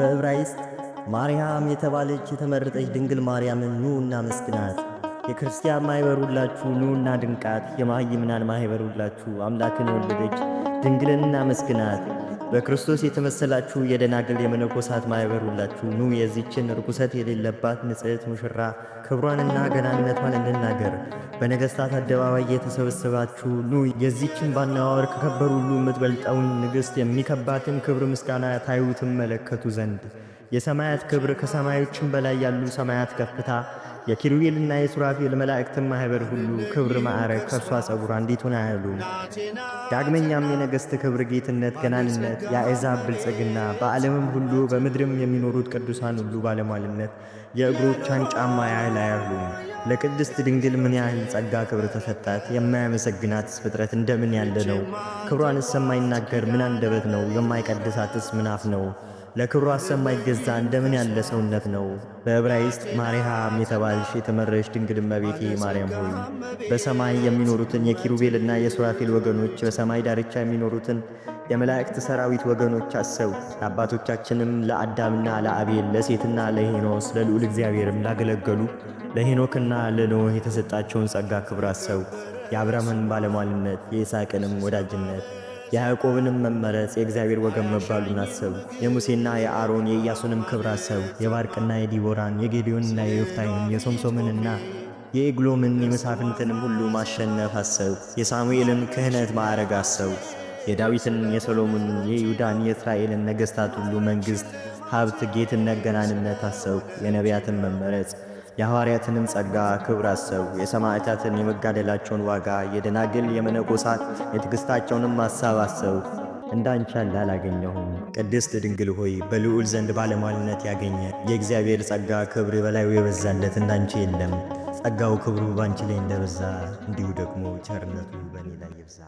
በዕብራይስጥ ማርያም የተባለች የተመረጠች ድንግል ማርያምን ኑ እናመስግናት። የክርስቲያን ማኅበር ሁላችሁ ኑ እናድንቃት። የመሃይምናን ማኅበር ሁላችሁ አምላክን የወለደች ድንግልን እናመስግናት። በክርስቶስ የተመሰላችሁ የደናግል የመነኮሳት ማኅበር ሁላችሁ ኑ የዚችን ርኩሰት የሌለባት ንጽሕት ሙሽራ ክብሯንና ገናንነቷን እንናገር። በነገሥታት አደባባይ የተሰበሰባችሁ ኑ የዚችን ባነዋወር ከከበሩ ሁሉ የምትበልጠውን ንግሥት የሚከባትን ክብር ምስጋና ታዩ ትመለከቱ ዘንድ የሰማያት ክብር ከሰማዮችም በላይ ያሉ ሰማያት ከፍታ የኪሩቤልና የሱራፌል መላእክትን ማኅበር ሁሉ ክብር ማዕረግ ከእርሷ ጸጉር አንዲቱን አያሉም። ዳግመኛም የነገሥት ክብር፣ ጌትነት፣ ገናንነት፣ የአሕዛብ ብልጽግና በዓለምም ሁሉ በምድርም የሚኖሩት ቅዱሳን ሁሉ ባለሟልነት የእግሮቿን ጫማ ያህል አያሉም። ለቅድስት ድንግል ምን ያህል ጸጋ ክብር ተሰጣት! የማያመሰግናትስ ፍጥረት እንደምን ያለ ነው? ክብሯንስ የማይናገር ምን አንደበት ነው? የማይቀድሳትስ ምን አፍ ነው? ለክብሯ የማይገዛ እንደምን ያለ ሰውነት ነው? በዕብራይስጥ ማርያም የተባልሽ የተመረሽ ድንግል እመቤቴ ማርያም ሆይ በሰማይ የሚኖሩትን የኪሩቤልና የሱራፌል ወገኖች፣ በሰማይ ዳርቻ የሚኖሩትን የመላእክት ሰራዊት ወገኖች አሰብ። ለአባቶቻችንም ለአዳምና ለአቤል ለሴትና ለሄኖስ ለልዑል እግዚአብሔርም ላገለገሉ ለሄኖክና ለኖህ የተሰጣቸውን ጸጋ ክብር አሰብ። የአብርሃምን ባለሟልነት የይስሐቅንም ወዳጅነት የያዕቆብንም መመረጽ የእግዚአብሔር ወገን መባሉን አሰቡ። የሙሴና የአሮን የኢያሱንም ክብር አሰቡ። የባርቅና የዲቦራን የጌዴዮንና የዮፍታሔን የሶምሶምንና የኤግሎምን የመሳፍንትንም ሁሉ ማሸነፍ አሰቡ። የሳሙኤልን ክህነት ማዕረግ አሰቡ። የዳዊትን የሰሎሞን የይሁዳን የእስራኤልን ነገሥታት ሁሉ መንግሥት፣ ሀብት፣ ጌትነት፣ ገናንነት አሰቡ። የነቢያትን መመረጽ የሐዋርያትንም ጸጋ ክብር አሰቡ። የሰማዕታትን የመጋደላቸውን ዋጋ የደናግል የመነኮሳት የትዕግሥታቸውንም ሐሳብ አሰቡ። እንዳንቺ ያለ አላገኘሁም። ቅድስት ድንግል ሆይ በልዑል ዘንድ ባለሟልነት ያገኘ የእግዚአብሔር ጸጋ ክብር በላዩ የበዛለት እንዳንቺ የለም። ጸጋው ክብሩ ባንቺ ላይ እንደበዛ እንዲሁ ደግሞ ቸርነቱ በእኔ ላይ ይብዛ።